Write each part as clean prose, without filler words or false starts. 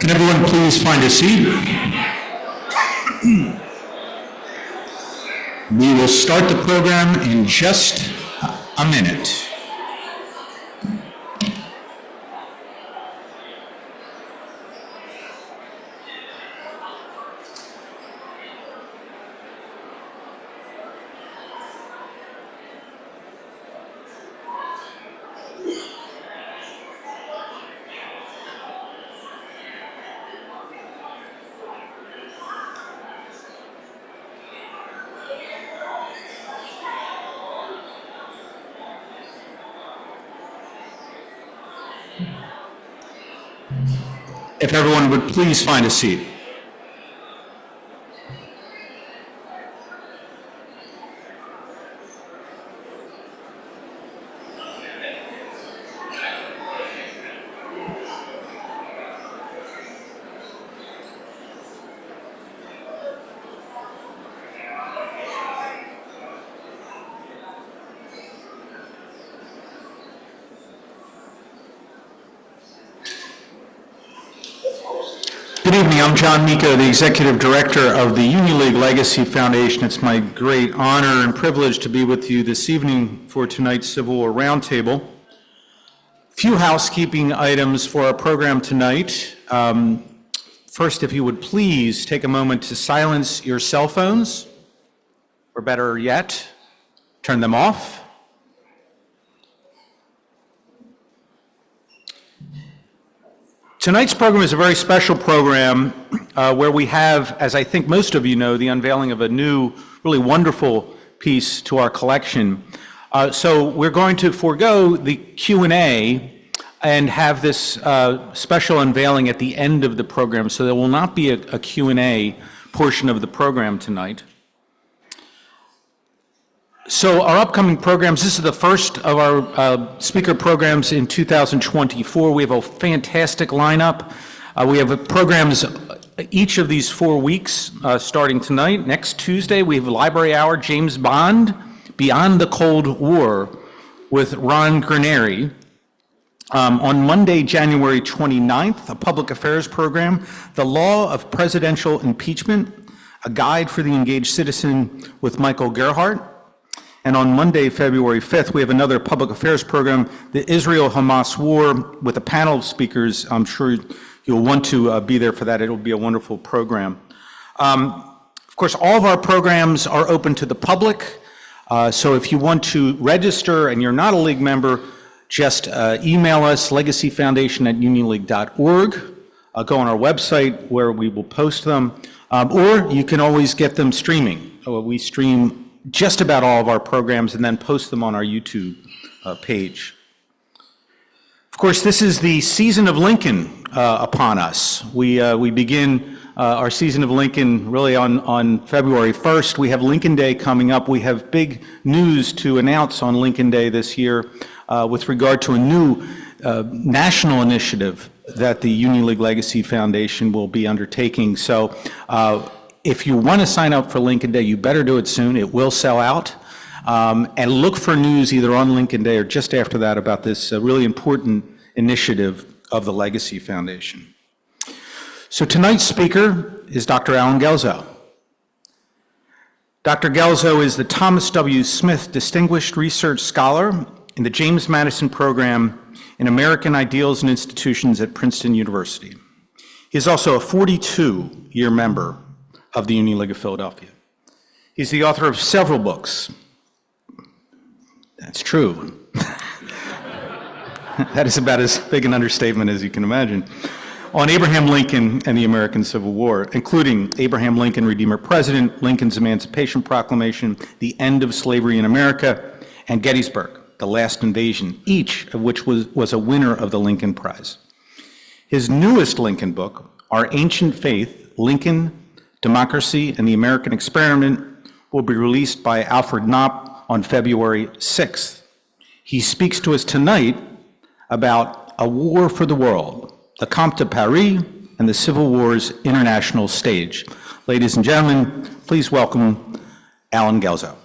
Can everyone please find a seat? We will start the program in just a minute. If everyone would please find a seat. Good evening, I'm John Miko, the Executive Director of the Union League Legacy Foundation. It's my great honor and privilege to be with you this evening for tonight's Civil War Roundtable. Few housekeeping items for our program tonight. First, if you would please take a moment to silence your cell phones, or better yet, turn them off. Tonight's program is a very special program where we have, as I think most of you know, the unveiling of a new, really wonderful piece to our collection. So we're going to forego the Q&A and have this special unveiling at the end of the program, so there will not be a Q&A portion of the program tonight. So our upcoming programs, this is the first of our speaker programs in 2024. We have a fantastic lineup. We have programs each of these 4 weeks starting tonight. Next Tuesday, we have Library Hour, James Bond, Beyond the Cold War with Ron Graneri. On Monday, January 29th, a public affairs program, The Law of Presidential Impeachment, a guide for the engaged citizen with Michael Gerhardt. And on Monday, February 5th, we have another public affairs program, the Israel-Hamas War, with a panel of speakers. I'm sure you'll want to be there for that. It'll be a wonderful program. Of course, all of our programs are open to the public. So if you want to register and you're not a league member, just email us, legacyfoundation@unionleague.org. Go on our website where we will post them. Or you can always get them streaming. We stream just about all of our programs and then post them on our YouTube page. Of course, this is the season of Lincoln upon us. We begin our season of Lincoln really on February 1st. We have Lincoln Day coming up. We have big news to announce on Lincoln Day this year with regard to a new national initiative that the Union League Legacy Foundation will be undertaking. So if you want to sign up for Lincoln Day, you better do it soon. It will sell out. And look for news either on Lincoln Day or just after that about this really important initiative of the Legacy Foundation. So tonight's speaker is Dr. Alan Guelzo. Dr. Guelzo is the Thomas W. Smith Distinguished Research Scholar in the James Madison Program in American Ideals and Institutions at Princeton University. He is also a 42-year member of the Union League of Philadelphia. He's the author of several books. That's true. That is about as big an understatement as you can imagine. On Abraham Lincoln and the American Civil War, including Abraham Lincoln, Redeemer President, Lincoln's Emancipation Proclamation, the End of Slavery in America, and Gettysburg, the Last Invasion, each of which was a winner of the Lincoln Prize. His newest Lincoln book, Our Ancient Faith, Lincoln, Democracy, and the American Experiment, will be released by Alfred Knopp on February 6th. He speaks to us tonight about A War for the World, the Comte de Paris and the Civil War's international stage. Ladies and gentlemen, please welcome Alan Guelzo.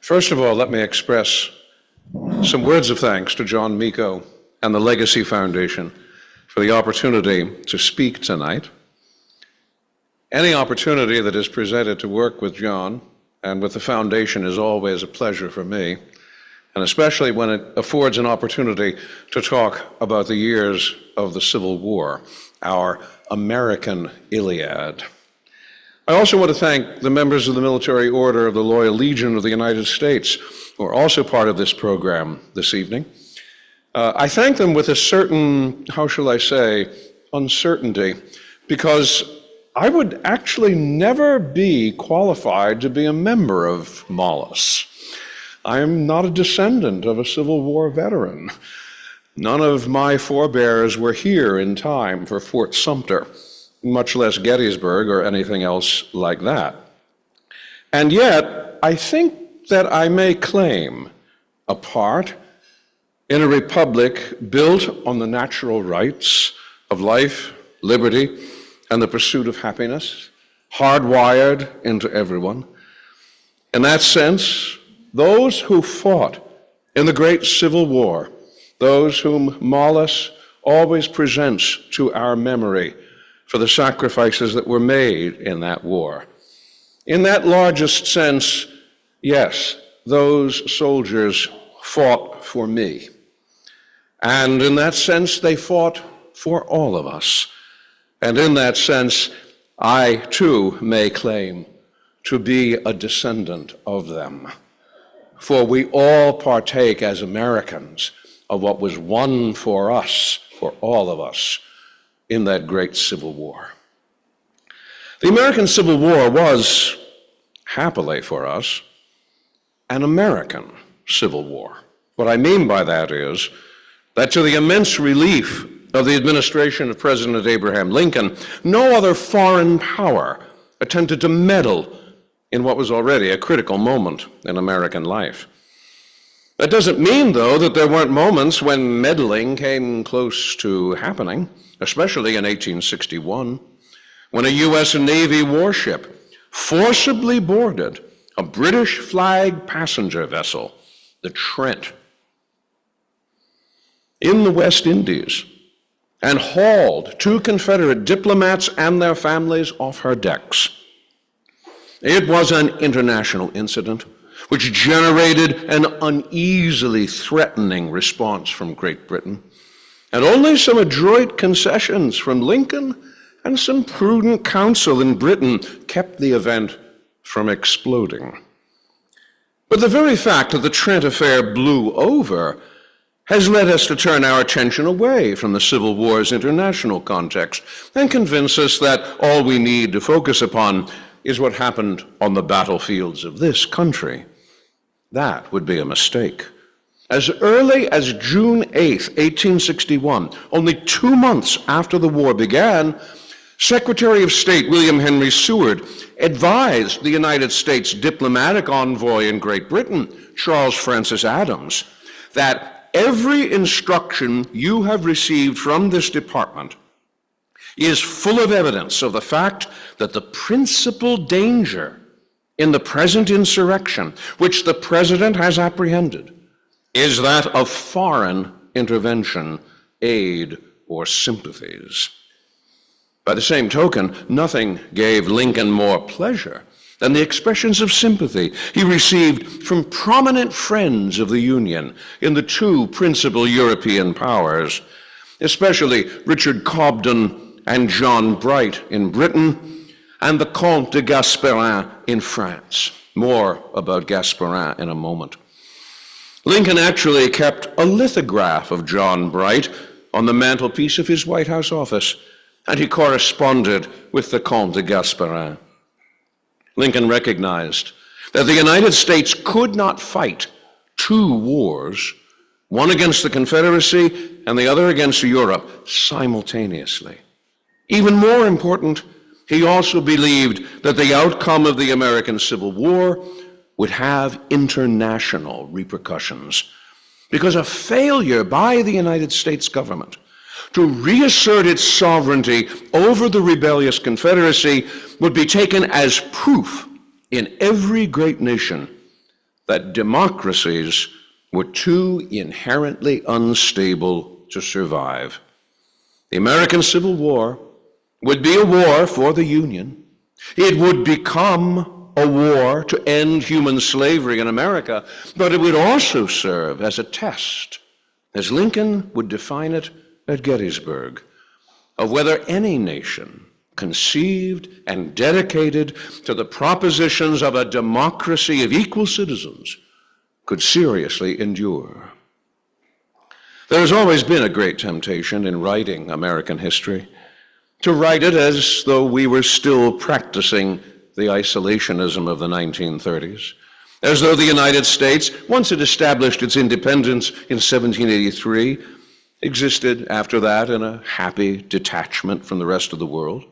First of all, let me express some words of thanks to John Miko and the Legacy Foundation for the opportunity to speak tonight. Any opportunity that is presented to work with John and with the foundation is always a pleasure for me, and especially when it affords an opportunity to talk about the years of the Civil War, our American Iliad. I also want to thank the members of the Military Order of the Loyal Legion of the United States, who are also part of this program this evening. I thank them with a certain, how shall I say, uncertainty, because I would actually never be qualified to be a member of Mollis. I am not a descendant of a Civil War veteran. None of my forebears were here in time for Fort Sumter, much less Gettysburg or anything else like that. And yet, I think that I may claim a part in a republic built on the natural rights of life, liberty, and the pursuit of happiness, hardwired into everyone. In that sense, those who fought in the great Civil War, those whom Mollis always presents to our memory for the sacrifices that were made in that war. In that largest sense, yes, those soldiers fought for me. And in that sense, they fought for all of us. And in that sense, I too may claim to be a descendant of them. For we all partake as Americans of what was won for us, for all of us, in that great Civil War. The American Civil War was, happily for us, an American Civil War. What I mean by that is that to the immense relief of the administration of President Abraham Lincoln, no other foreign power attempted to meddle in what was already a critical moment in American life. That doesn't mean, though, that there weren't moments when meddling came close to happening, especially in 1861, when a U.S. Navy warship forcibly boarded a British flag passenger vessel, the Trent, in the West Indies, and hauled 2 Confederate diplomats and their families off her decks. It was an international incident which generated an uneasily threatening response from Great Britain, and only some adroit concessions from Lincoln and some prudent counsel in Britain kept the event from exploding. But the very fact that the Trent affair blew over has led us to turn our attention away from the Civil War's international context and convince us that all we need to focus upon is what happened on the battlefields of this country. That would be a mistake. As early as June 8, 1861, only 2 months after the war began, Secretary of State William Henry Seward advised the United States diplomatic envoy in Great Britain, Charles Francis Adams, that every instruction you have received from this department is full of evidence of the fact that the principal danger in the present insurrection, which the President has apprehended, is that of foreign intervention, aid, or sympathies. By the same token, nothing gave Lincoln more pleasure than the expressions of sympathy he received from prominent friends of the Union in the 2 principal European powers, especially Richard Cobden and John Bright in Britain, and the Comte de Paris in France. More about Gasperin in a moment. Lincoln actually kept a lithograph of John Bright on the mantelpiece of his White House office, and he corresponded with the Comte de Paris. Lincoln recognized that the United States could not fight 2 wars, one against the Confederacy and the other against Europe, simultaneously. Even more important, he also believed that the outcome of the American Civil War would have international repercussions, because a failure by the United States government to reassert its sovereignty over the rebellious Confederacy would be taken as proof in every great nation that democracies were too inherently unstable to survive. The American Civil War would be a war for the Union. It would become a war to end human slavery in America, but it would also serve as a test, as Lincoln would define it at Gettysburg, of whether any nation conceived and dedicated to the propositions of a democracy of equal citizens could seriously endure. There has always been a great temptation in writing American history to write it as though we were still practicing the isolationism of the 1930s, as though the United States, once it established its independence in 1783, existed after that in a happy detachment from the rest of the world.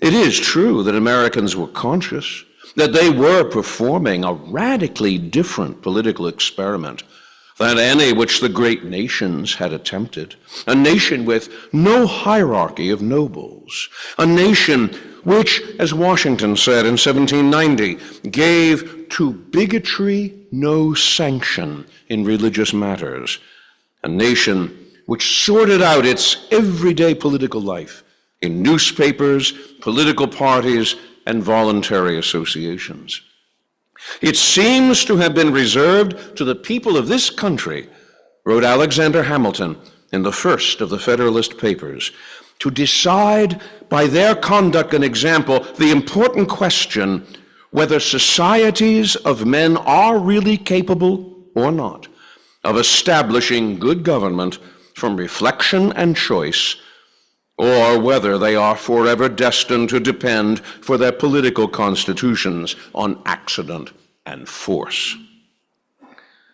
It is true that Americans were conscious that they were performing a radically different political experiment than any which the great nations had attempted, a nation with no hierarchy of nobles, a nation which, as Washington said in 1790, gave to bigotry no sanction in religious matters, a nation which sorted out its everyday political life in newspapers, political parties, and voluntary associations. It seems to have been reserved to the people of this country, wrote Alexander Hamilton in the first of the Federalist Papers, to decide by their conduct and example the important question whether societies of men are really capable or not of establishing good government from reflection and choice, or whether they are forever destined to depend for their political constitutions on accident and force.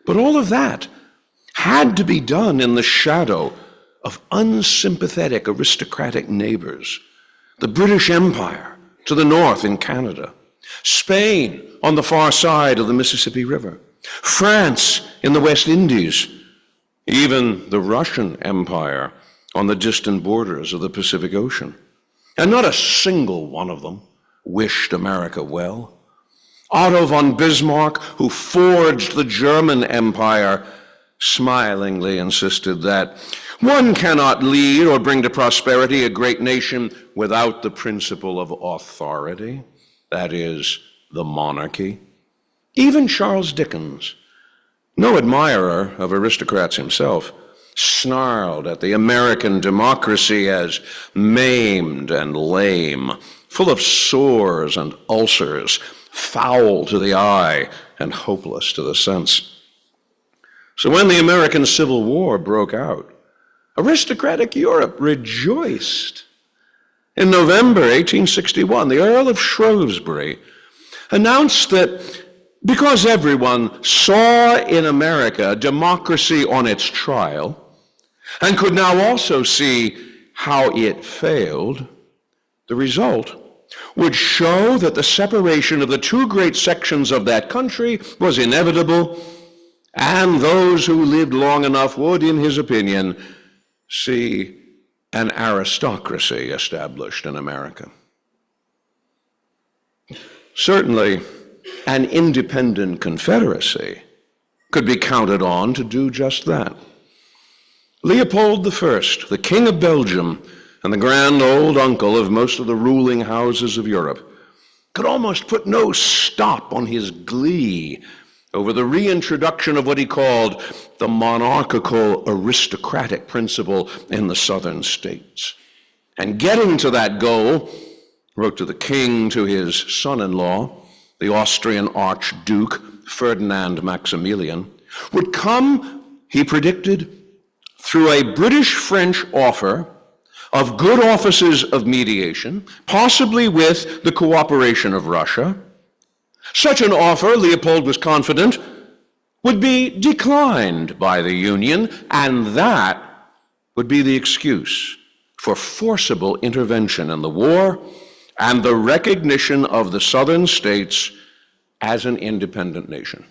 But all of that had to be done in the shadow of unsympathetic aristocratic neighbors. The British Empire to the north in Canada, Spain on the far side of the Mississippi River, France in the West Indies, even the Russian Empire on the distant borders of the Pacific Ocean. And not a single one of them wished America well. Otto von Bismarck, who forged the German Empire, smilingly insisted that one cannot lead or bring to prosperity a great nation without the principle of authority, that is, the monarchy. Even Charles Dickens, no admirer of aristocrats himself, snarled at the American democracy as maimed and lame, full of sores and ulcers, foul to the eye and hopeless to the sense. So when the American Civil War broke out, aristocratic Europe rejoiced. In November 1861, the Earl of Shrewsbury announced that because everyone saw in America democracy on its trial and could now also see how it failed, the result would show that the separation of the two great sections of that country was inevitable, and those who lived long enough would, in his opinion, see an aristocracy established in America. Certainly, an independent confederacy could be counted on to do just that. Leopold I, the King of Belgium and the grand old uncle of most of the ruling houses of Europe, could almost put no stop on his glee over the reintroduction of what he called the monarchical aristocratic principle in the southern states. And getting to that goal, wrote to the king to his son-in-law, the Austrian Archduke Ferdinand Maximilian, would come, he predicted, through a British-French offer of good offices of mediation, possibly with the cooperation of Russia. Such an offer, Leopold was confident, would be declined by the Union, and that would be the excuse for forcible intervention in the war and the recognition of the southern states as an independent nation.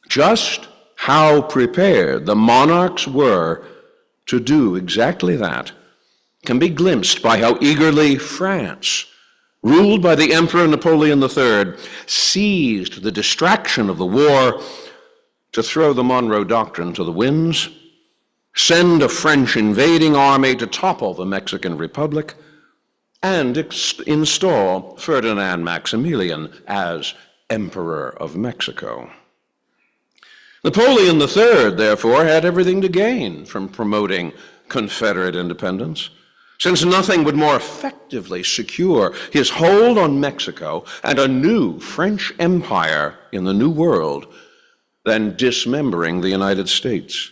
Just how prepared the monarchs were to do exactly that can be glimpsed by how eagerly France ruled by the Emperor Napoleon III, seized the distraction of the war to throw the Monroe Doctrine to the winds, send a French invading army to topple the Mexican Republic, and install Ferdinand Maximilian as Emperor of Mexico. Napoleon III, therefore, had everything to gain from promoting Confederate independence, since nothing would more effectively secure his hold on Mexico and a new French empire in the New World than dismembering the United States.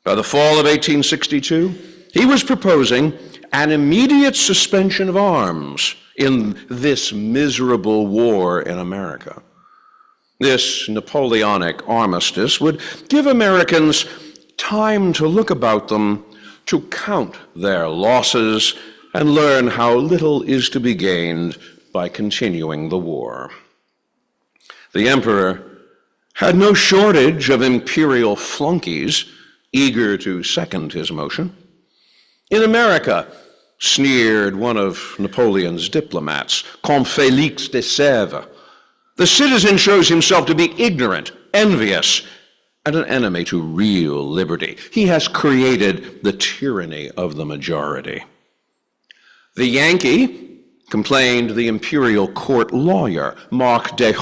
By the fall of 1862, he was proposing an immediate suspension of arms in this miserable war in America. This Napoleonic armistice would give Americans time to look about them, to count their losses, and learn how little is to be gained by continuing the war. The emperor had no shortage of imperial flunkies eager to second his motion. In America, sneered one of Napoleon's diplomats, Comte Félix de Sèvres, the citizen shows himself to be ignorant, envious, and an enemy to real liberty. He has created the tyranny of the majority. The Yankee, complained the imperial court lawyer, Marquis,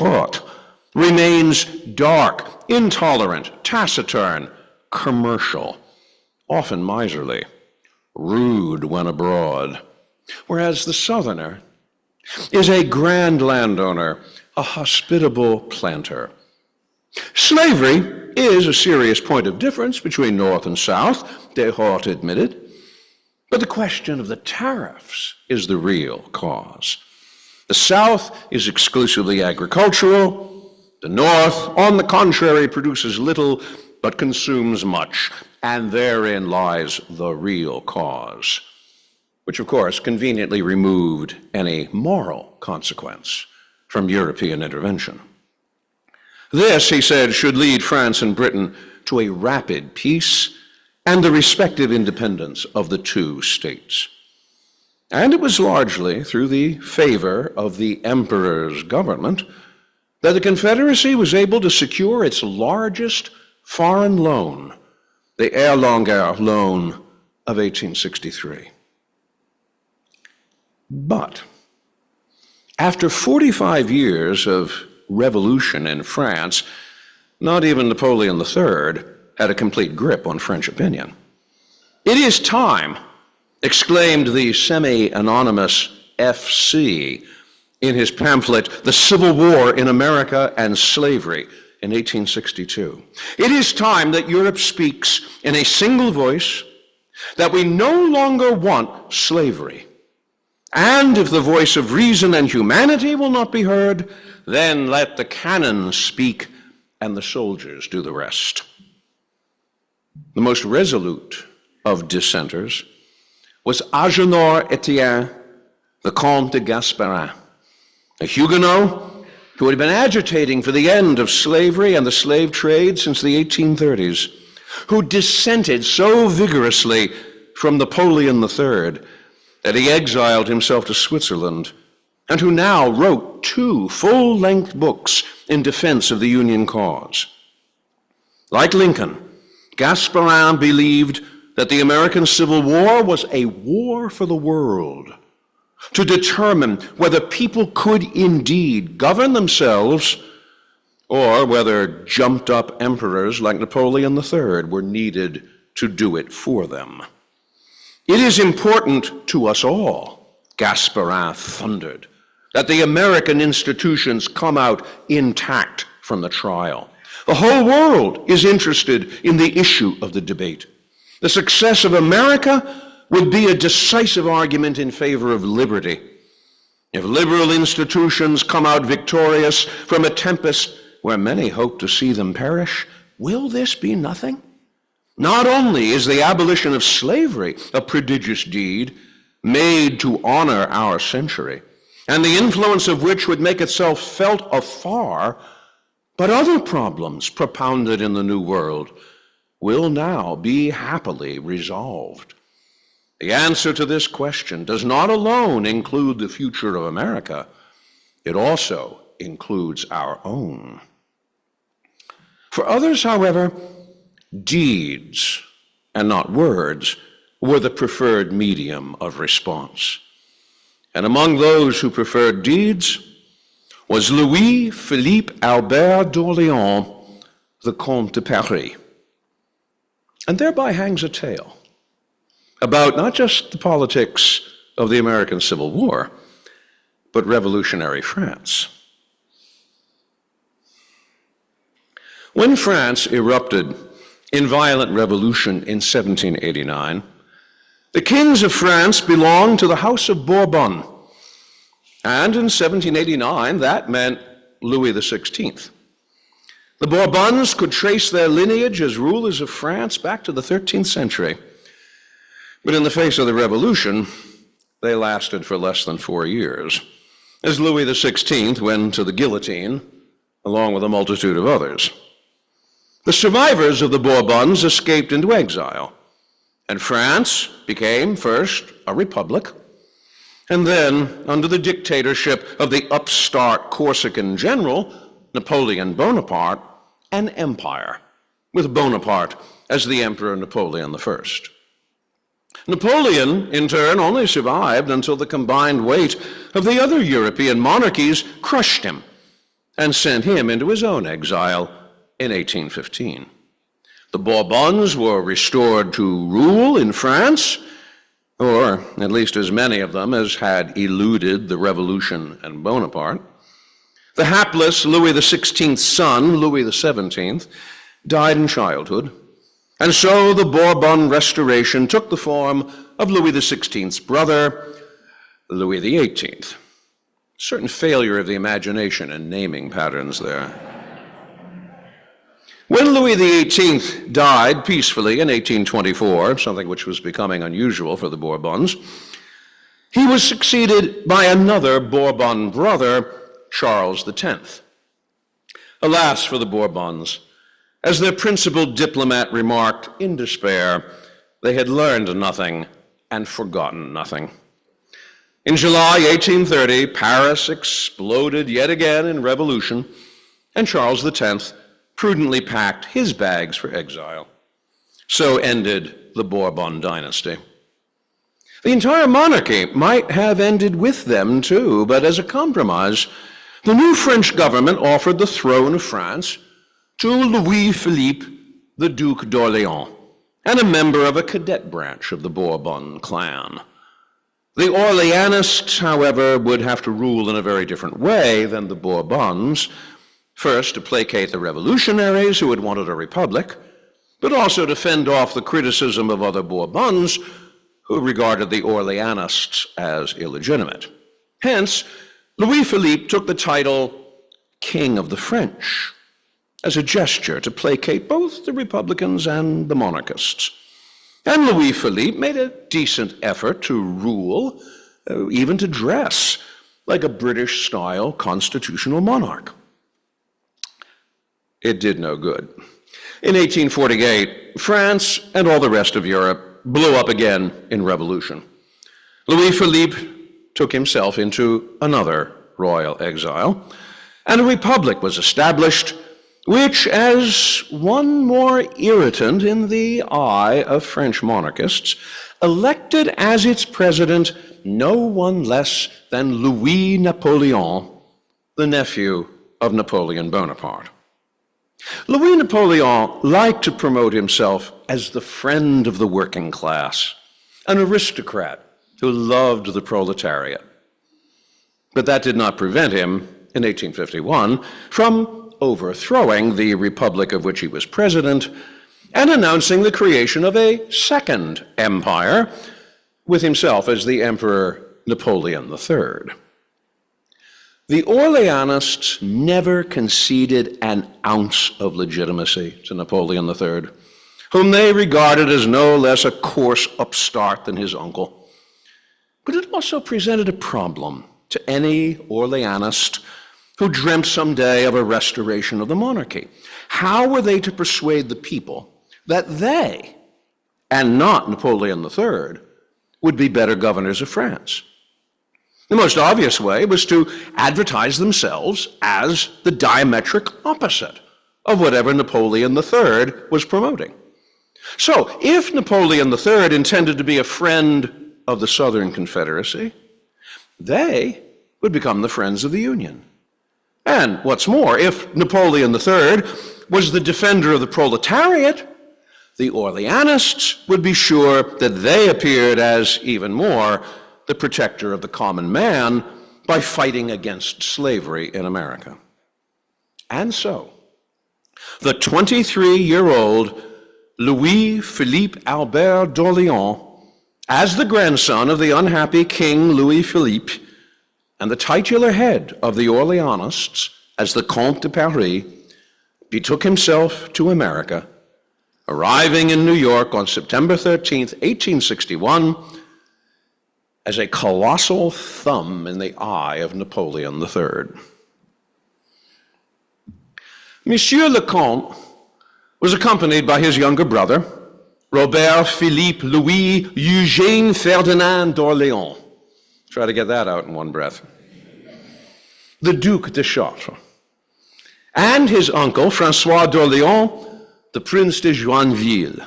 remains dark, intolerant, taciturn, commercial, often miserly, rude when abroad, whereas the Southerner is a grand landowner, a hospitable planter. Slavery is a serious point of difference between North and South, Descartes admitted, but the question of the tariffs is the real cause. The South is exclusively agricultural. The North, on the contrary, produces little but consumes much, and therein lies the real cause, which of course conveniently removed any moral consequence from European intervention. This, he said, should lead France and Britain to a rapid peace and the respective independence of the two states. And it was largely through the favor of the emperor's government that the Confederacy was able to secure its largest foreign loan, the Erlanger Loan of 1863. But after 45 years of revolution in France, not even Napoleon III had a complete grip on French opinion. "It is time," exclaimed the semi-anonymous FC in his pamphlet, The Civil War in America and Slavery, in 1862. "It is time that Europe speaks in a single voice that we no longer want slavery. And if the voice of reason and humanity will not be heard, then let the cannon speak and the soldiers do the rest." The most resolute of dissenters was Agénor Etienne, the Comte de Gasperin, a Huguenot who had been agitating for the end of slavery and the slave trade since the 1830s, who dissented so vigorously from Napoleon III that he exiled himself to Switzerland, and who now wrote 2 full-length books in defense of the Union cause. Like Lincoln, Gasperin believed that the American Civil War was a war for the world, to determine whether people could indeed govern themselves or whether jumped-up emperors like Napoleon III were needed to do it for them. "It is important to us all," Gasperin thundered, "that the American institutions come out intact from the trial. The whole world is interested in the issue of the debate. The success of America would be a decisive argument in favor of liberty. If liberal institutions come out victorious from a tempest where many hope to see them perish, will this be nothing? Not only is the abolition of slavery a prodigious deed made to honor our century, and the influence of which would make itself felt afar, but other problems propounded in the New World will now be happily resolved. The answer to this question does not alone include the future of America, it also includes our own. For others, however, deeds and not words were the preferred medium of response. And among those who preferred deeds was Louis-Philippe Albert d'Orléans, the Comte de Paris. And thereby hangs a tale about not just the politics of the American Civil War, but revolutionary France. When France erupted in violent revolution in 1789, the kings of France belonged to the House of Bourbon, and in 1789 that meant Louis XVI. The Bourbons could trace their lineage as rulers of France back to the 13th century. But in the face of the revolution, they lasted for less than 4 years, as Louis XVI went to the guillotine, along with a multitude of others. The survivors of the Bourbons escaped into exile, and France became first a republic, and then, under the dictatorship of the upstart Corsican general, Napoleon Bonaparte, an empire, with Bonaparte as the Emperor Napoleon I. Napoleon, in turn, only survived until the combined weight of the other European monarchies crushed him and sent him into his own exile in 1815. The Bourbons were restored to rule in France, or at least as many of them as had eluded the Revolution and Bonaparte. The hapless Louis XVI's son, Louis XVII, died in childhood, and so the Bourbon Restoration took the form of Louis XVI's brother, Louis XVIII. Certain failure of the imagination and naming patterns there. When Louis XVIII died peacefully in 1824, something which was becoming unusual for the Bourbons, he was succeeded by another Bourbon brother, Charles X. Alas for the Bourbons, as their principal diplomat remarked in despair, they had learned nothing and forgotten nothing. In July 1830, Paris exploded yet again in revolution, and Charles X prudently packed his bags for exile. So ended the Bourbon dynasty. The entire monarchy might have ended with them too, but as a compromise, the new French government offered the throne of France to Louis-Philippe, the Duc d'Orléans, and a member of a cadet branch of the Bourbon clan. The Orleanists, however, would have to rule in a very different way than the Bourbons, first to placate the revolutionaries who had wanted a republic, but also to fend off the criticism of other Bourbons who regarded the Orleanists as illegitimate. Hence, Louis-Philippe took the title King of the French as a gesture to placate both the Republicans and the monarchists. And Louis-Philippe made a decent effort to rule, even to dress, like a British-style constitutional monarch. It did no good. In 1848, France and all the rest of Europe blew up again in revolution. Louis-Philippe took himself into another royal exile, and a republic was established, which, as one more irritant in the eye of French monarchists, elected as its president no one less than Louis Napoleon, the nephew of Napoleon Bonaparte. Louis Napoleon liked to promote himself as the friend of the working class, an aristocrat who loved the proletariat. But that did not prevent him, in 1851, from overthrowing the republic of which he was president and announcing the creation of a second empire, with himself as the Emperor Napoleon III. The Orleanists never conceded an ounce of legitimacy to Napoleon III, whom they regarded as no less a coarse upstart than his uncle. But it also presented a problem to any Orleanist who dreamt someday of a restoration of the monarchy. How were they to persuade the people that they, and not Napoleon III, would be better governors of France. The most obvious way was to advertise themselves as the diametric opposite of whatever Napoleon III was promoting. So, if Napoleon III intended to be a friend of the Southern Confederacy, they would become the friends of the Union. And what's more, if Napoleon III was the defender of the proletariat, the Orleanists would be sure that they appeared as even more the protector of the common man by fighting against slavery in America. And so, the 23-year-old Louis-Philippe Albert d'Orléans, as the grandson of the unhappy King Louis-Philippe, and the titular head of the Orleanists as the Comte de Paris, betook himself to America, arriving in New York on September 13th, 1861, as a colossal thumb in the eye of Napoleon III. Monsieur le Comte was accompanied by his younger brother, Robert Philippe Louis Eugène Ferdinand d'Orléans. Try to get that out in one breath. The Duc de Chartres, and his uncle, François d'Orléans, the Prince de Joinville.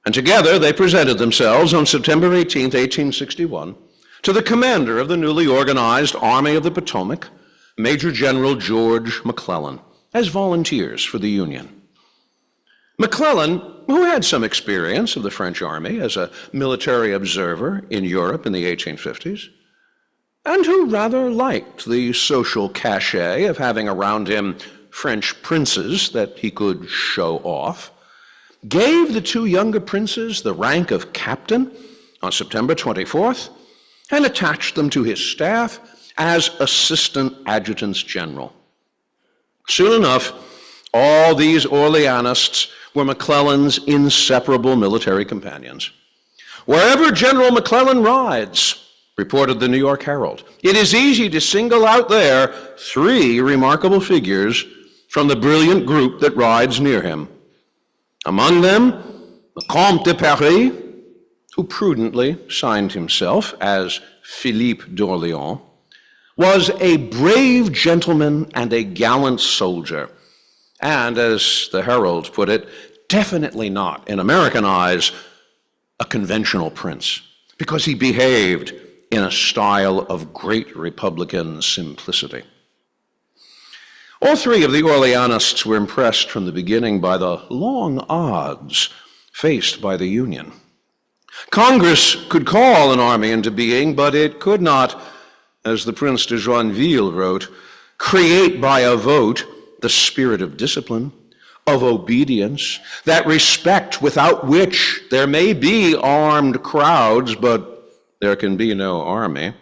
And together they presented themselves on September 18, 1861, to the commander of the newly organized Army of the Potomac, Major General George McClellan, as volunteers for the Union. McClellan, who had some experience of the French army as a military observer in Europe in the 1850s, and who rather liked the social cachet of having around him French princes that he could show off, gave the two younger princes the rank of captain on September 24th and attached them to his staff as assistant adjutants general. Soon enough, all these Orleanists were McClellan's inseparable military companions. Wherever General McClellan rides, reported the New York Herald, it is easy to single out there three remarkable figures from the brilliant group that rides near him. Among them, the Comte de Paris, who prudently signed himself as Philippe d'Orléans, was a brave gentleman and a gallant soldier, and, as the Herald put it, definitely not, in American eyes, a conventional prince, because he behaved in a style of great Republican simplicity. All three of the Orleanists were impressed from the beginning by the long odds faced by the Union. Congress could call an army into being, but it could not, as the Prince de Joinville wrote, create by a vote the spirit of discipline, of obedience, that respect without which there may be armed crowds, but there can be no army.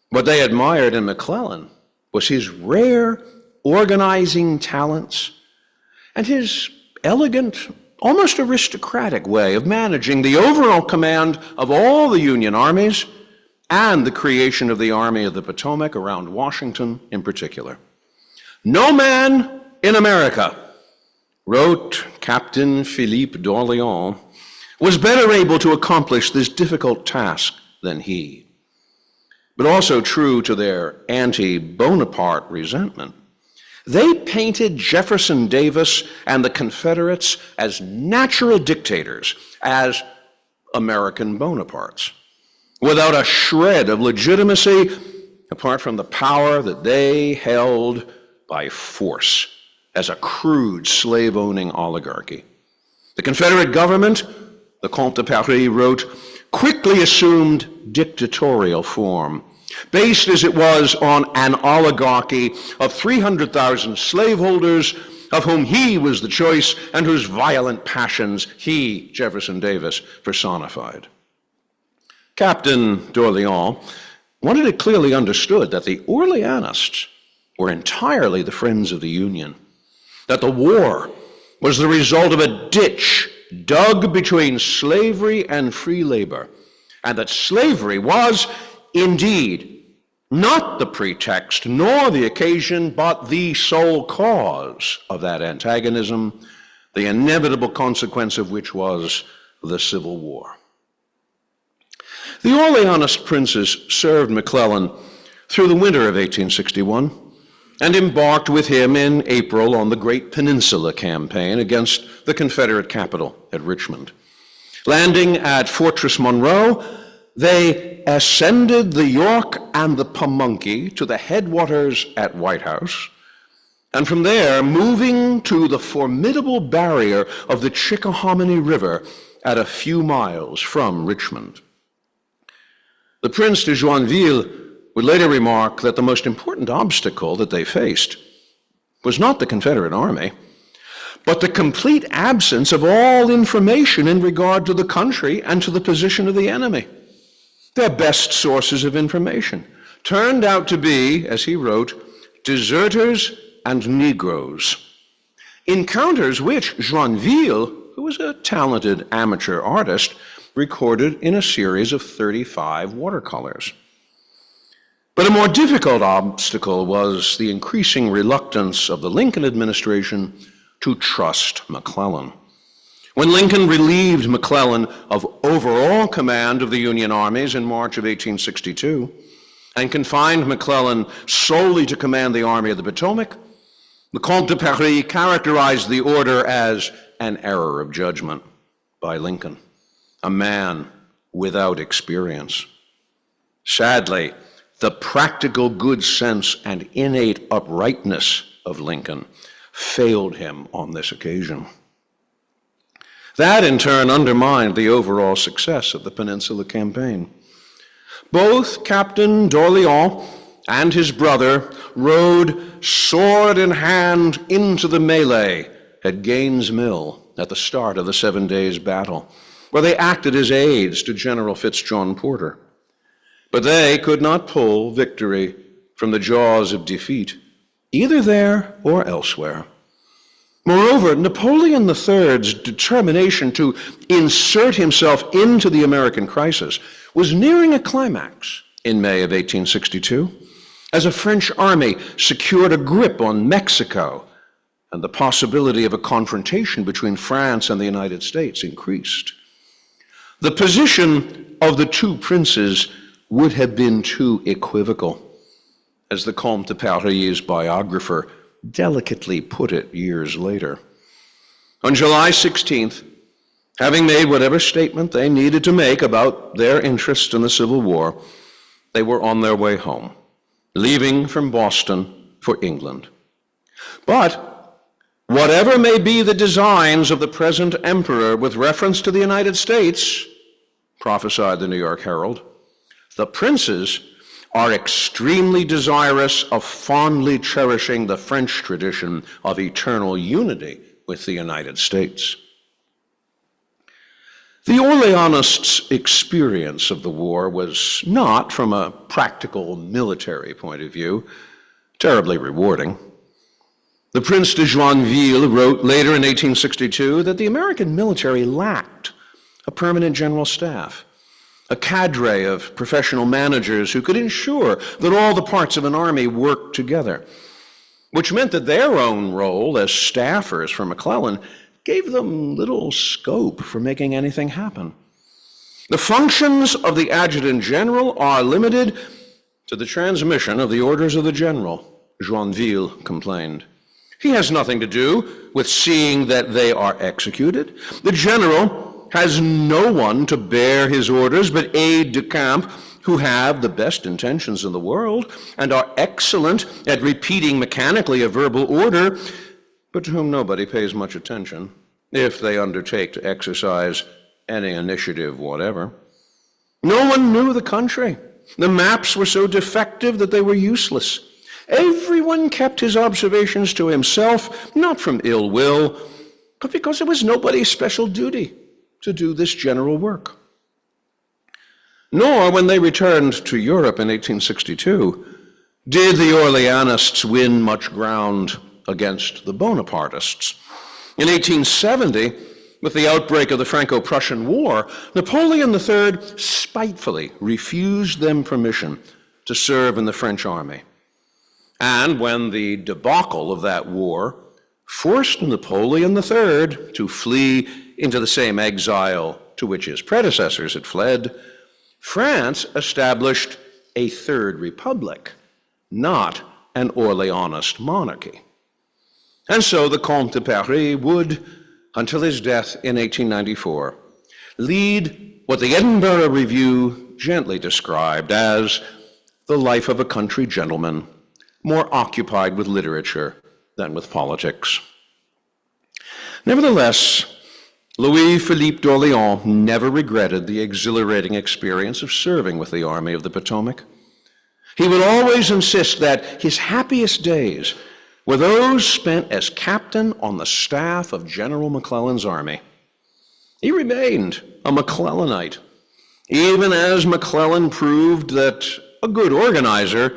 What they admired in McClellan was his rare organizing talents and his elegant, almost aristocratic way of managing the overall command of all the Union armies and the creation of the Army of the Potomac around Washington in particular. No man in America, wrote Captain Philippe d'Orléans, was better able to accomplish this difficult task than he. But also true to their anti-Bonaparte resentment, they painted Jefferson Davis and the Confederates as natural dictators, as American Bonapartes, without a shred of legitimacy apart from the power that they held by force as a crude slave-owning oligarchy. The Confederate government, the Comte de Paris wrote, quickly assumed dictatorial form, based as it was on an oligarchy of 300,000 slaveholders, of whom he was the choice and whose violent passions he, Jefferson Davis, personified. Captain d'Orléans wanted it clearly understood that the Orleanists were entirely the friends of the Union, that the war was the result of a ditch dug between slavery and free labor, and that slavery was indeed not the pretext nor the occasion, but the sole cause of that antagonism, the inevitable consequence of which was the Civil War. The Orleanist princes served McClellan through the winter of 1861 and embarked with him in April on the Great Peninsula Campaign against the Confederate capital at Richmond. Landing at Fortress Monroe, they ascended the York and the Pamunkey to the headwaters at White House, and from there, moving to the formidable barrier of the Chickahominy River at a few miles from Richmond. The Prince de Joinville would later remark that the most important obstacle that they faced was not the Confederate Army, but the complete absence of all information in regard to the country and to the position of the enemy. Their best sources of information turned out to be, as he wrote, deserters and Negroes. Encounters which Joinville, who was a talented amateur artist, recorded in a series of 35 watercolors. But a more difficult obstacle was the increasing reluctance of the Lincoln administration to trust McClellan. When Lincoln relieved McClellan of overall command of the Union armies in March of 1862 and confined McClellan solely to command the Army of the Potomac, the Comte de Paris characterized the order as an error of judgment by Lincoln, a man without experience. Sadly, the practical good sense and innate uprightness of Lincoln failed him on this occasion. That, in turn, undermined the overall success of the Peninsula Campaign. Both Captain d'Orléans and his brother rode sword in hand into the melee at Gaines' Mill at the start of the 7 days' battle, where they acted as aides to General Fitz-John Porter. But they could not pull victory from the jaws of defeat, either there or elsewhere. Moreover, Napoleon III's determination to insert himself into the American crisis was nearing a climax in May of 1862, as a French army secured a grip on Mexico and the possibility of a confrontation between France and the United States increased. The position of the two princes would have been too equivocal, as the Comte de Paris biographer delicately put it years later. On July 16th, having made whatever statement they needed to make about their interest in the Civil War, they were on their way home, leaving from Boston for England. But whatever may be the designs of the present emperor with reference to the United States, prophesied the New York Herald, the princes are extremely desirous of fondly cherishing the French tradition of eternal unity with the United States. The Orleanists' experience of the war was not, from a practical military point of view, terribly rewarding. The Prince de Joinville wrote later in 1862 that the American military lacked a permanent general staff, a cadre of professional managers who could ensure that all the parts of an army worked together, which meant that their own role as staffers for McClellan gave them little scope for making anything happen. The functions of the adjutant general are limited to the transmission of the orders of the general, Joinville complained. He has nothing to do with seeing that they are executed. The general has no one to bear his orders but aides-de-camp who have the best intentions in the world and are excellent at repeating mechanically a verbal order, but to whom nobody pays much attention if they undertake to exercise any initiative whatever. No one knew the country. The maps were so defective that they were useless. Everyone kept his observations to himself, not from ill will, but because it was nobody's special duty to do this general work. Nor, when they returned to Europe in 1862, did the Orleanists win much ground against the Bonapartists. In 1870, with the outbreak of the Franco-Prussian War, Napoleon III spitefully refused them permission to serve in the French army. And when the debacle of that war forced Napoleon III to flee into the same exile to which his predecessors had fled, France established a third republic, not an Orleanist monarchy. And so the Comte de Paris would, until his death in 1894, lead what the Edinburgh Review gently described as the life of a country gentleman, more occupied with literature than with politics. Nevertheless, Louis-Philippe d'Orléans never regretted the exhilarating experience of serving with the Army of the Potomac. He would always insist that his happiest days were those spent as captain on the staff of General McClellan's army. He remained a McClellanite, even as McClellan proved that a good organizer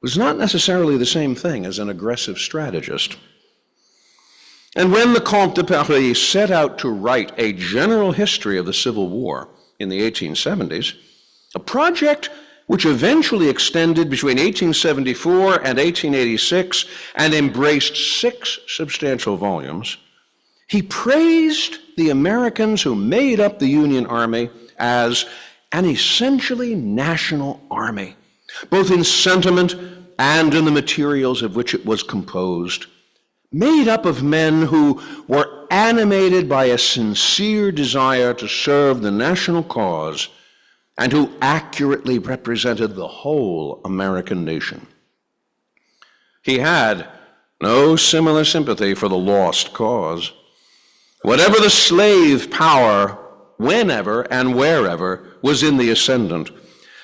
was not necessarily the same thing as an aggressive strategist. And when the Comte de Paris set out to write a general history of the Civil War in the 1870s, a project which eventually extended between 1874 and 1886 and embraced 6 substantial volumes, he praised the Americans who made up the Union Army as an essentially national army, both in sentiment and in the materials of which it was composed, made up of men who were animated by a sincere desire to serve the national cause and who accurately represented the whole American nation. He had no similar sympathy for the lost cause. Whatever the slave power, whenever and wherever, was in the ascendant,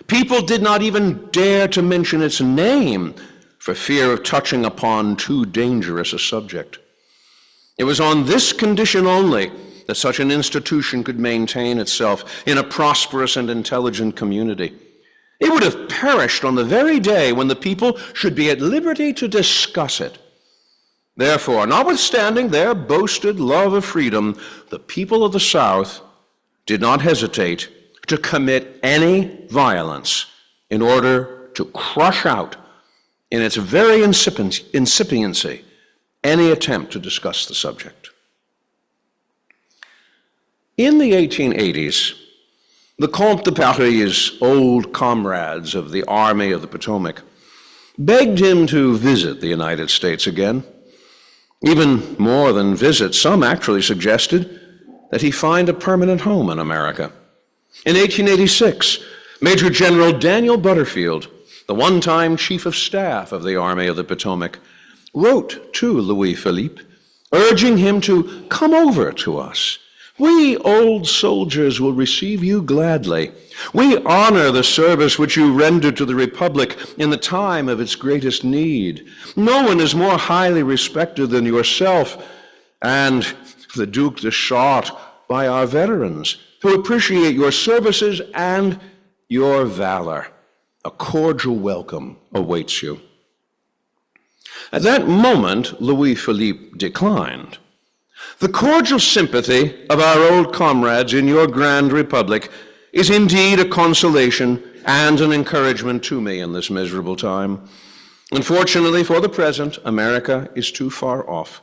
people did not even dare to mention its name for fear of touching upon too dangerous a subject. It was on this condition only that such an institution could maintain itself in a prosperous and intelligent community. It would have perished on the very day when the people should be at liberty to discuss it. Therefore, notwithstanding their boasted love of freedom, the people of the South did not hesitate to commit any violence in order to crush out, in its very incipiency, any attempt to discuss the subject. In the 1880s, the Comte de Paris' old comrades of the Army of the Potomac begged him to visit the United States again. Even more than visit, some actually suggested that he find a permanent home in America. In 1886, Major General Daniel Butterfield, the one-time Chief of Staff of the Army of the Potomac, wrote to Louis-Philippe, urging him to come over to us. We old soldiers will receive you gladly. We honor the service which you rendered to the Republic in the time of its greatest need. No one is more highly respected than yourself and the Duc de Chartres by our veterans, who appreciate your services and your valor. A cordial welcome awaits you. At that moment, Louis-Philippe declined. The cordial sympathy of our old comrades in your grand republic is indeed a consolation and an encouragement to me in this miserable time. Unfortunately, for the present, America is too far off.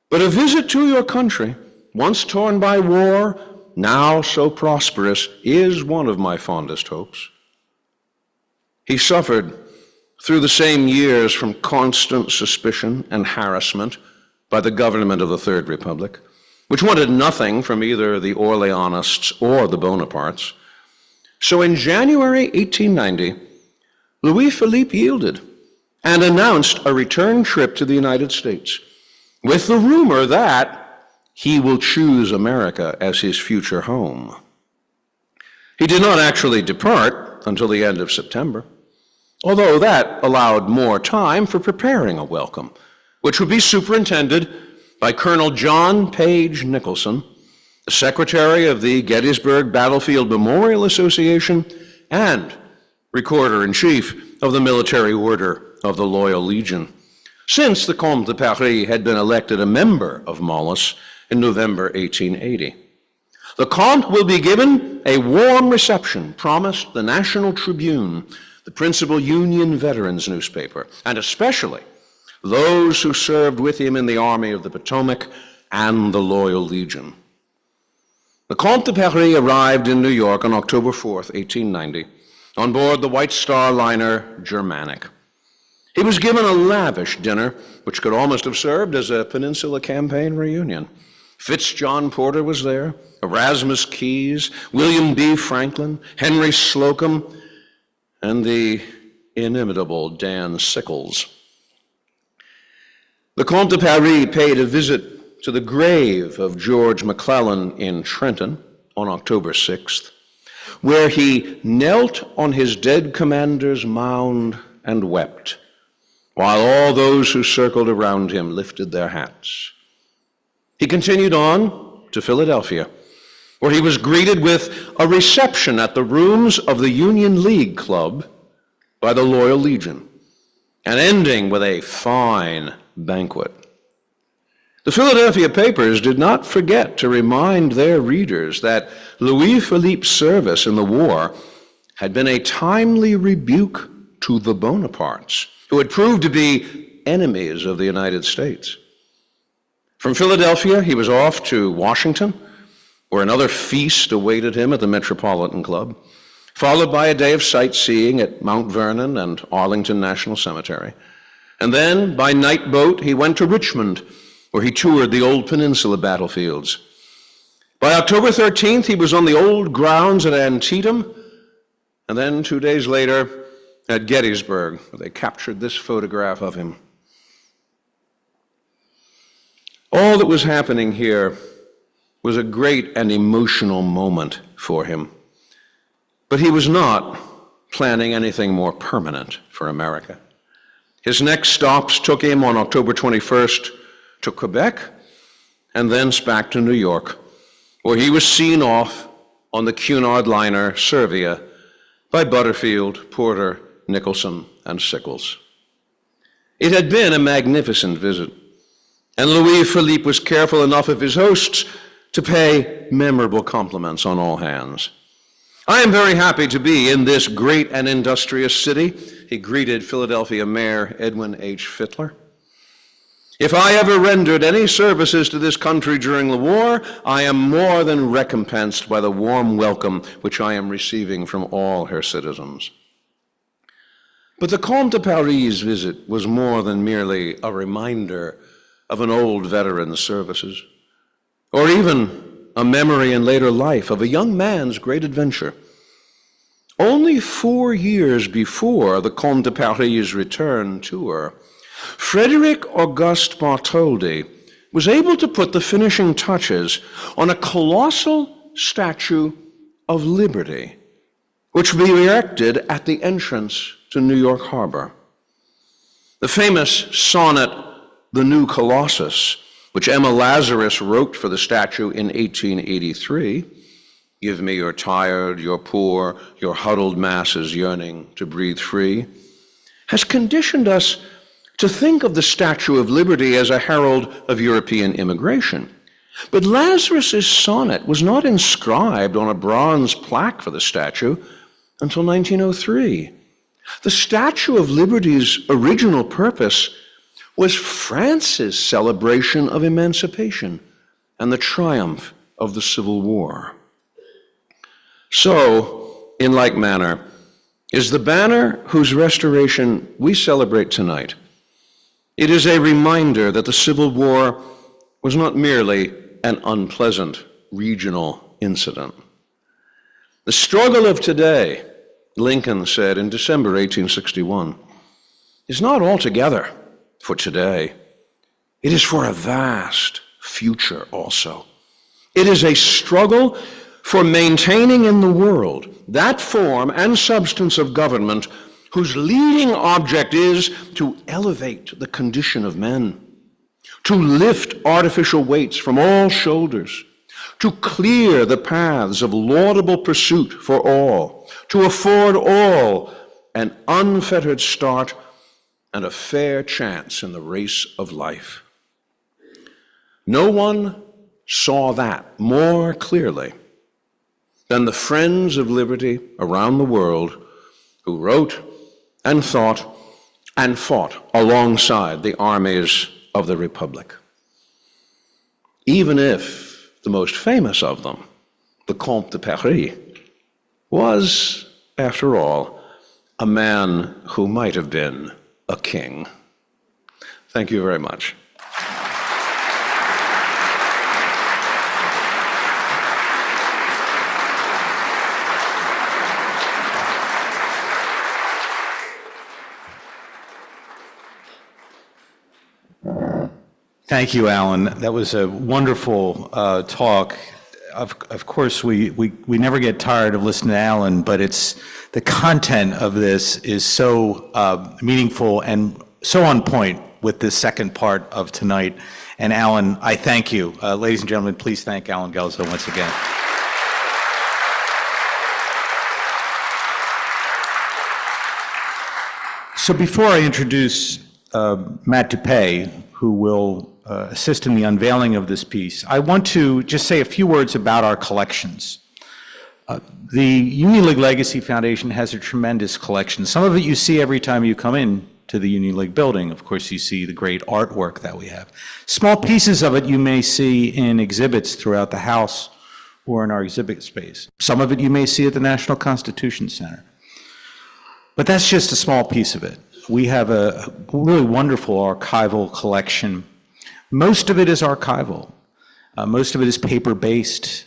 But a visit to your country, once torn by war, now so prosperous, is one of my fondest hopes. He suffered through the same years from constant suspicion and harassment by the government of the Third Republic, which wanted nothing from either the Orleanists or the Bonapartes. So in January 1890, Louis-Philippe yielded and announced a return trip to the United States, with the rumor that he will choose America as his future home. He did not actually depart until the end of September, although that allowed more time for preparing a welcome, which would be superintended by Colonel John Page Nicholson, the secretary of the Gettysburg Battlefield Memorial Association and Recorder-in-Chief of the Military Order of the Loyal Legion, since the Comte de Paris had been elected a member of Mollis in November 1880. The Comte will be given a warm reception, promised the National Tribune, the principal Union veterans newspaper, and especially those who served with him in the Army of the Potomac and the Loyal Legion. The Comte de Paris arrived in New York on October 4th, 1890, on board the White Star liner Germanic. He was given a lavish dinner, which could almost have served as a Peninsula Campaign reunion. Fitz-John Porter was there, Erasmus Keyes, William B. Franklin, Henry Slocum, and the inimitable Dan Sickles. The Comte de Paris paid a visit to the grave of George McClellan in Trenton on October 6th, where he knelt on his dead commander's mound and wept, while all those who circled around him lifted their hats. He continued on to Philadelphia, where he was greeted with a reception at the rooms of the Union League Club by the Loyal Legion, and ending with a fine banquet. The Philadelphia papers did not forget to remind their readers that Louis-Philippe's service in the war had been a timely rebuke to the Bonapartes, who had proved to be enemies of the United States. From Philadelphia, he was off to Washington, where another feast awaited him at the Metropolitan Club, followed by a day of sightseeing at Mount Vernon and Arlington National Cemetery. And then, by night boat, he went to Richmond, where he toured the old Peninsula battlefields. By October 13th, he was on the old grounds at Antietam, and then 2 days later at Gettysburg, where they captured this photograph of him. All that was happening here was a great and emotional moment for him. But he was not planning anything more permanent for America. His next stops took him on October 21st to Quebec, and thence back to New York, where he was seen off on the Cunard liner Servia by Butterfield, Porter, Nicholson, and Sickles. It had been a magnificent visit, and Louis-Philippe was careful enough of his hosts to pay memorable compliments on all hands. "I am very happy to be in this great and industrious city," he greeted Philadelphia Mayor Edwin H. Fitler. "If I ever rendered any services to this country during the war, I am more than recompensed by the warm welcome which I am receiving from all her citizens." But the Comte de Paris' visit was more than merely a reminder of an old veteran's services, or even a memory in later life of a young man's great adventure. Only 4 years before the Comte de Paris' return tour, Frederick Auguste Bartholdi was able to put the finishing touches on a colossal statue of Liberty, which will be erected at the entrance to New York Harbor. The famous sonnet, "The New Colossus," which Emma Lazarus wrote for the statue in 1883, "Give me your tired, your poor, your huddled masses yearning to breathe free," has conditioned us to think of the Statue of Liberty as a herald of European immigration. But Lazarus's sonnet was not inscribed on a bronze plaque for the statue until 1903. The Statue of Liberty's original purpose was France's celebration of emancipation and the triumph of the Civil War. So, in like manner, is the banner whose restoration we celebrate tonight. It is a reminder that the Civil War was not merely an unpleasant regional incident. The struggle of today, Lincoln said in December 1861, is not altogether for today. It is for a vast future also. It is a struggle for maintaining in the world that form and substance of government whose leading object is to elevate the condition of men, to lift artificial weights from all shoulders, to clear the paths of laudable pursuit for all, to afford all an unfettered start and a fair chance in the race of life. No one saw that more clearly than the friends of liberty around the world who wrote and thought and fought alongside the armies of the Republic. Even if the most famous of them the Comte de Paris, was, after all, a man who might have been a king. Thank you very much. Thank you, Alan. That was a wonderful talk. Of course, we never get tired of listening to Alan, but the content of this is so meaningful and so on point with this second part of tonight. And Alan, I thank you. Ladies and gentlemen, please thank Alan Guelzo once again. So before I introduce Matt Dupay, who will assist in the unveiling of this piece, I want to just say a few words about our collections. The Union League Legacy Foundation has a tremendous collection. Some of it you see every time you come in to the Union League building. Of course, you see the great artwork that we have. Small pieces of it you may see in exhibits throughout the house or in our exhibit space. Some of it you may see at the National Constitution Center. But that's just a small piece of it. We have a really wonderful archival collection. Most of it is archival. Most of it is paper-based,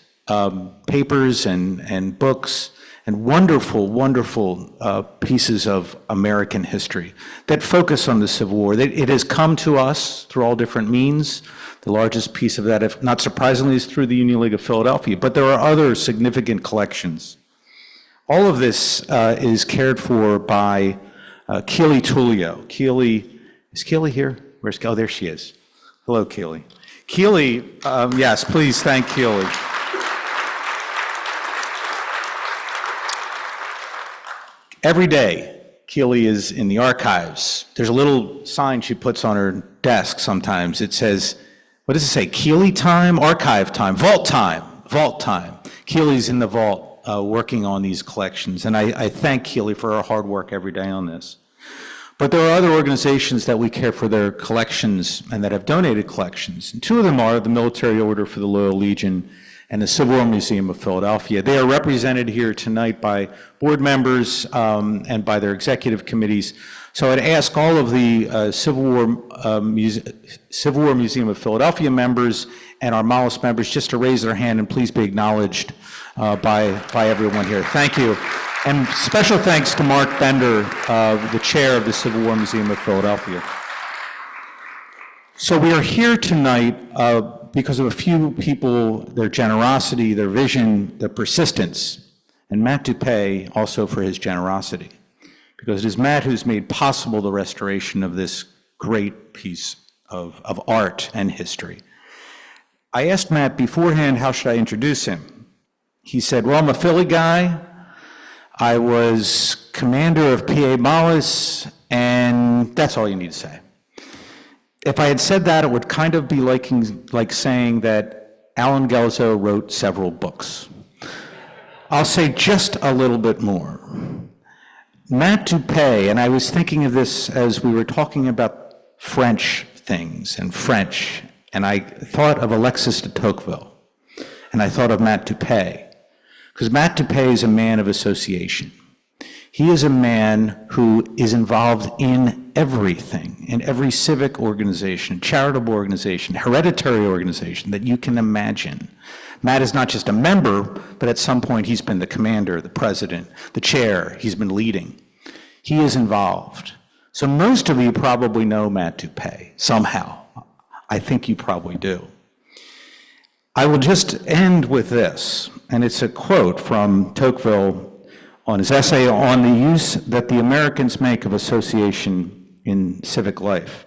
papers and books and wonderful, wonderful pieces of American history that focus on the Civil War. It has come to us through all different means. The largest piece of that, if not surprisingly, is through the Union League of Philadelphia, but there are other significant collections. All of this is cared for by Keely Tullio. Keely, is Keely here? Where's Keely? Oh, there she is. Hello, Keely. Keely, yes, please thank Keely. Every day, Keely is in the archives. There's a little sign she puts on her desk sometimes. It says, what does it say? Keely time, archive time, vault time, vault time. Keely's in the vault working on these collections, and I thank Keely for her hard work every day on this. But there are other organizations that we care for their collections and that have donated collections. And two of them are the Military Order for the Loyal Legion and the Civil War Museum of Philadelphia. They are represented here tonight by board members and by their executive committees. So I'd ask all of the Civil War Museum of Philadelphia members and our Mollis members just to raise their hand and please be acknowledged by everyone here. Thank you. And special thanks to Mark Bender, the chair of the Civil War Museum of Philadelphia. So we are here tonight because of a few people, their generosity, their vision, their persistence, and Matt Dupay also for his generosity, because it is Matt who's made possible the restoration of this great piece of art and history. I asked Matt beforehand, how should I introduce him? He said, well, I'm a Philly guy. I was commander of PA Mollis, and that's all you need to say. If I had said that, it would kind of be like saying that Alan Guelzo wrote several books. I'll say just a little bit more. Matt Dupay, and I was thinking of this as we were talking about French things and French, and I thought of Alexis de Tocqueville, and I thought of Matt Dupay, because Matt Dupay is a man of association. He is a man who is involved in everything, in every civic organization, charitable organization, hereditary organization that you can imagine. Matt is not just a member, but at some point he's been the commander, the president, the chair, he's been leading. He is involved. So most of you probably know Matt Dupay, somehow. I think you probably do. I will just end with this, and it's a quote from Tocqueville on his essay on the use that the Americans make of association in civic life.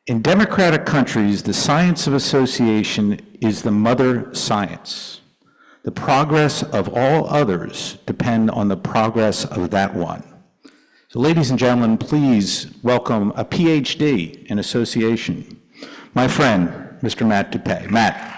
In democratic countries, the science of association is the mother science. The progress of all others depend on the progress of that one. So ladies and gentlemen, please welcome a PhD in association, my friend, Mr. Matt Dupay. Matt.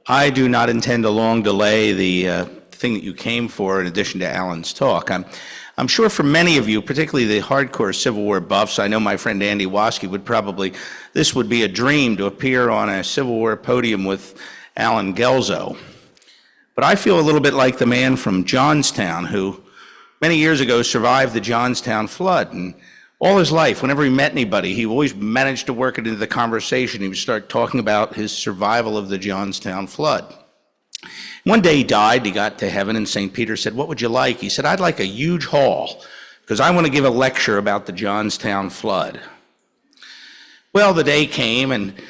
I do not intend to long delay the thing that you came for in addition to Alan's talk. I'm sure for many of you, particularly the hardcore Civil War buffs, I know my friend Andy Waskey this would be a dream to appear on a Civil War podium with Alan Guelzo. But I feel a little bit like the man from Johnstown who many years ago survived the Johnstown flood. And all his life, whenever he met anybody, he always managed to work it into the conversation. He would start talking about his survival of the Johnstown flood. One day he died, he got to heaven, and St. Peter said, "What would you like?" He said, "I'd like a huge hall, because I want to give a lecture about the Johnstown flood." Well, the day came, and he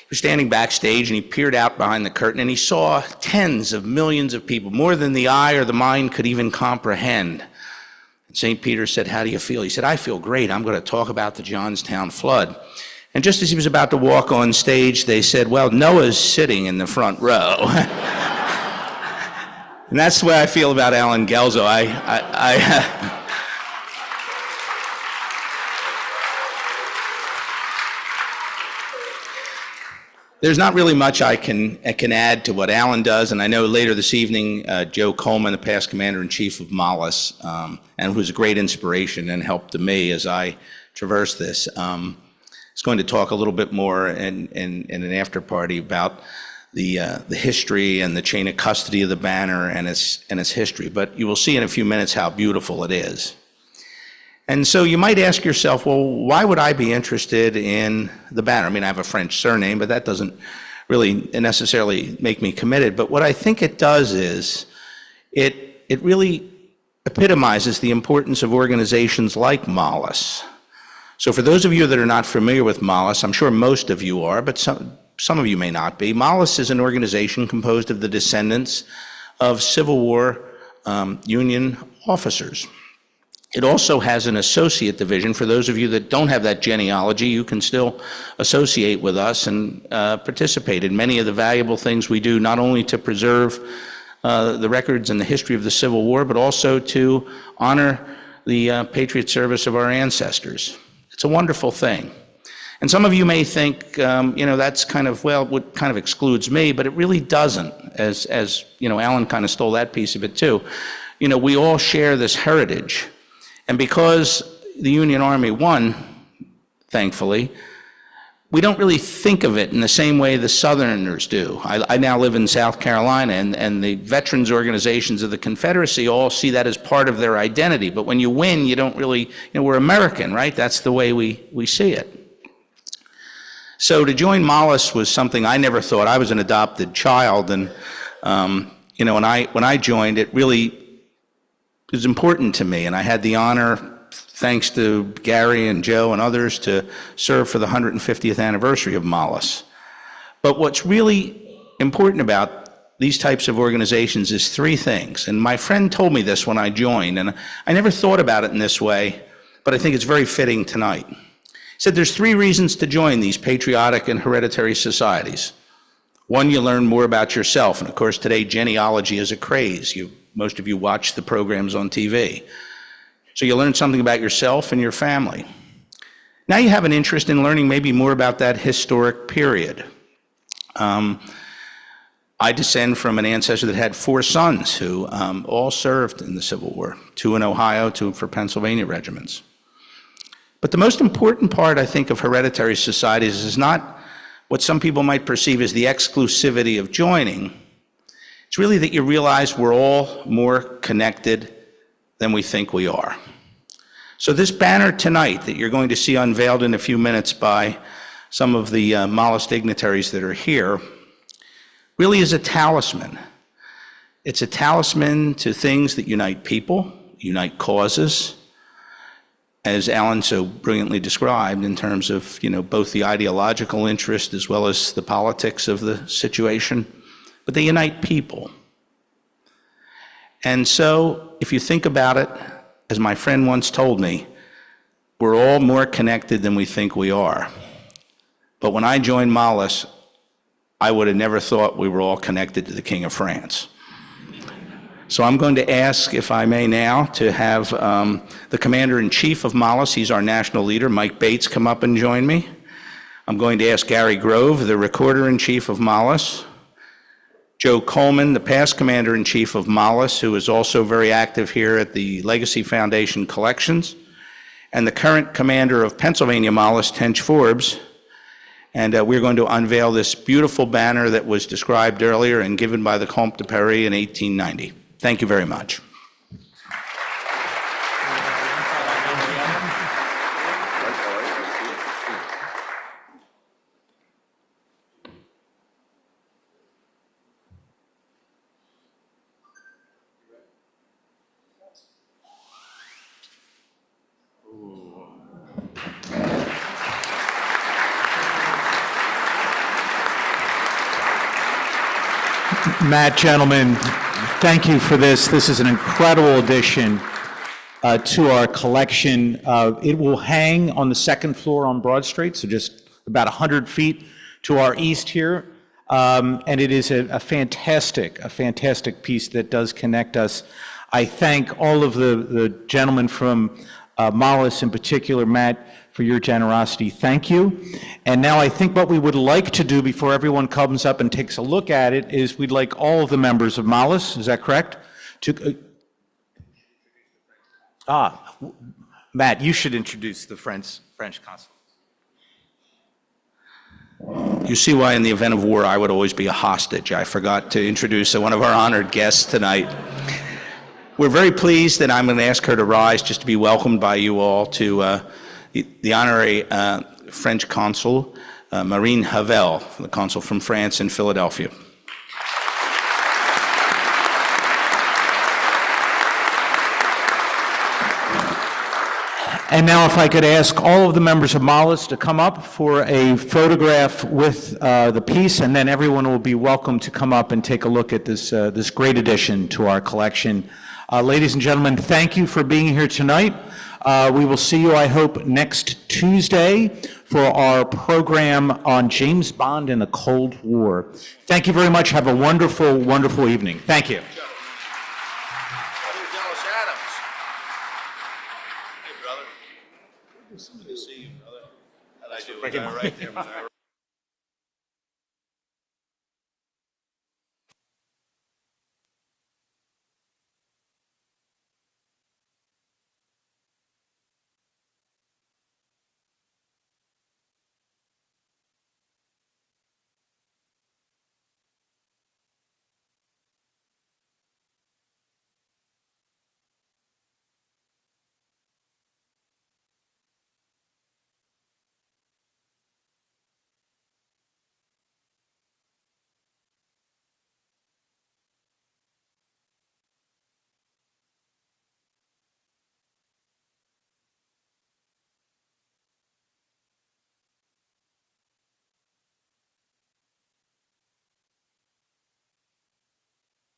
was standing backstage, and he peered out behind the curtain, and he saw tens of millions of people, more than the eye or the mind could even comprehend. And St. Peter said, "How do you feel?" He said, "I feel great. I'm going to talk about the Johnstown flood." And just as he was about to walk on stage, they said, "Well, Noah's sitting in the front row." And that's the way I feel about Alan Guelzo. There's not really much I can add to what Alan does, and I know later this evening, Joe Coleman, the past Commander-in-Chief of Mollis, and who's a great inspiration and help to me as I traverse this, is going to talk a little bit more in an after party about the history and the chain of custody of the banner and its history. But you will see in a few minutes how beautiful it is. And so you might ask yourself, well, why would I be interested in the banner? I mean, I have a French surname, but that doesn't really necessarily make me committed. But what I think it does is it really epitomizes the importance of organizations like Mollis. So for those of you that are not familiar with Mollis, I'm sure most of you are, but some of you may not be. Mollis is an organization composed of the descendants of Civil War Union officers. It also has an associate division. For those of you that don't have that genealogy, you can still associate with us and participate in many of the valuable things we do, not only to preserve the records and the history of the Civil War, but also to honor the patriot service of our ancestors. It's a wonderful thing. And some of you may think, that's kind of, well, what kind of excludes me, but it really doesn't, as Alan kind of stole that piece of it too. We all share this heritage. And because the Union Army won, thankfully, we don't really think of it in the same way the Southerners do. I now live in South Carolina, and the veterans organizations of the Confederacy all see that as part of their identity. But when you win, you don't really, we're American, right? That's the way we see it. So to join Mollis was something I never thought. I was an adopted child, and when I joined, it really was important to me, and I had the honor, thanks to Gary and Joe and others, to serve for the 150th anniversary of Mollis. But what's really important about these types of organizations is three things, and my friend told me this when I joined, and I never thought about it in this way, but I think it's very fitting tonight. He said there's three reasons to join these patriotic and hereditary societies. One, you learn more about yourself, and of course today genealogy is a craze. Most of you watch the programs on TV. So you learn something about yourself and your family. Now you have an interest in learning maybe more about that historic period. I descend from an ancestor that had 4 sons who all served in the Civil War, 2 in Ohio, 2 for Pennsylvania regiments. But the most important part, I think, of hereditary societies is not what some people might perceive as the exclusivity of joining. It's really that you realize we're all more connected than we think we are. So this banner tonight that you're going to see unveiled in a few minutes by some of the Mollis dignitaries that are here really is a talisman. It's a talisman to things that unite people, unite causes, as Alan so brilliantly described in terms of both the ideological interest as well as the politics of the situation. But they unite people. And so, if you think about it, as my friend once told me, we're all more connected than we think we are. But when I joined Mollis, I would have never thought we were all connected to the King of France. So I'm going to ask, if I may now, to have the Commander-in-Chief of Mollis, he's our national leader, Mike Bates, come up and join me. I'm going to ask Gary Grove, the Recorder-in-Chief of Mollis, Joe Coleman, the past Commander-in-Chief of Mollis, who is also very active here at the Legacy Foundation Collections, and the current Commander of Pennsylvania Mollis, Tench Forbes. And we're going to unveil this beautiful banner that was described earlier and given by the Comte de Paris in 1890. Thank you very much. Matt, gentlemen, thank you for this. This is an incredible addition to our collection. It will hang on the second floor on Broad Street, so just about 100 feet to our east here. And it is a fantastic piece that does connect us. I thank all of the gentlemen from Mollis, in particular, Matt, for your generosity. Thank you. And now I think what we would like to do before everyone comes up and takes a look at it is we'd like all of the members of Mollis, is that correct? Matt, you should introduce the French consul. You see why in the event of war I would always be a hostage. I forgot to introduce one of our honored guests tonight. We're very pleased that I'm going to ask her to rise just to be welcomed by you all to the honorary French consul, Marine Havel, the consul from France in Philadelphia. And now if I could ask all of the members of Mollis to come up for a photograph with the piece, and then everyone will be welcome to come up and take a look at this, this great addition to our collection. Ladies and gentlemen, thank you for being here tonight. We will see you, I hope, next Tuesday for our program on James Bond and the Cold War. Thank you very much. Have a wonderful, wonderful evening. Thank you. Something to see you, brother. How'd I do? Right there.